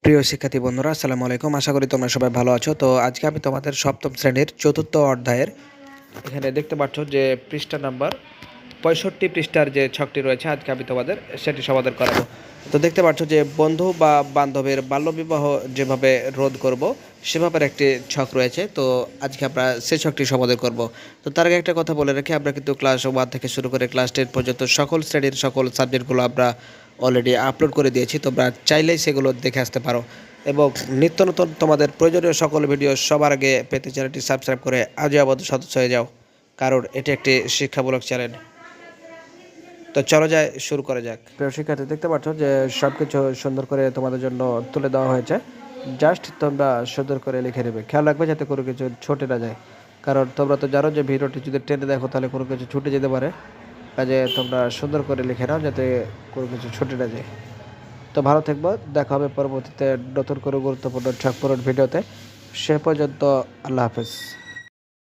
প্রিয় শিক্ষার্থী বন্ধুরা, আসসালামু আলাইকুম। আশা করি তোমরা সবাই ভালো আছো। তো আজকে আমি তোমাদের সপ্তম শ্রেণীর চতুর্থ অধ্যায়ের এখানে দেখতে পাচ্ছ যে পৃষ্ঠা নাম্বার 65 পৃষ্ঠার যে ছকটি রয়েছে, আজকে আমি তোমাদের সেটি সমাধান করাবো। তো দেখতে পাচ্ছ যে বন্ধু বা বান্ধবের বাল্যবিবাহ যেভাবে রোধ করব সেভাবে একটি ছক রয়েছে। তো আজকে আমরা সেই ছকটি সমাধান করব। তো তার আগে একটা কথা বলে রাখি, আমরা কিন্তু ক্লাস 1 থেকে শুরু করে ক্লাস 10 পর্যন্ত সকল শ্রেণীর সকল সাবজেক্টগুলো আমরা অলরেডি আপলোড করে দিয়েছি। তোমরা চাইলেই সেগুলো দেখে আসতে পারো এবং নিত্য নতুন তোমাদের প্রয়োজনীয় সকল ভিডিও সবার আগে পেতে চ্যানেলটি সাবস্ক্রাইব করে আজই আবদ্ধ সদস্য হয়ে যাও, কারণ এটি একটি শিক্ষামূলক চ্যানেল। তো চলো যায় শুরু করা যাক। প্রিয় শিক্ষার্থী, দেখতে পাচ্ছ যে সব কিছু সুন্দর করে তোমাদের জন্য তুলে দেওয়া হয়েছে। জাস্ট তোমরা সুন্দর করে লিখে নেবে। খেয়াল রাখবে যাতে কোনো কিছু ছুটে না যায়, কারণ তোমরা তো জানো যে ভিডিওটি যদি টেনে দেখো তাহলে কোনো কিছু ছুটে যেতে পারে। কাজে তোমরা সুন্দর করে লিখে নাও যাতে কোনো কিছু ছুটে না যায়। তো ভালো থাকবো, দেখা হবে পরবর্তীতে নতুন করে গুরুত্বপূর্ণ ছক পূরণ ভিডিওতে। সে পর্যন্ত আল্লাহ হাফেজ।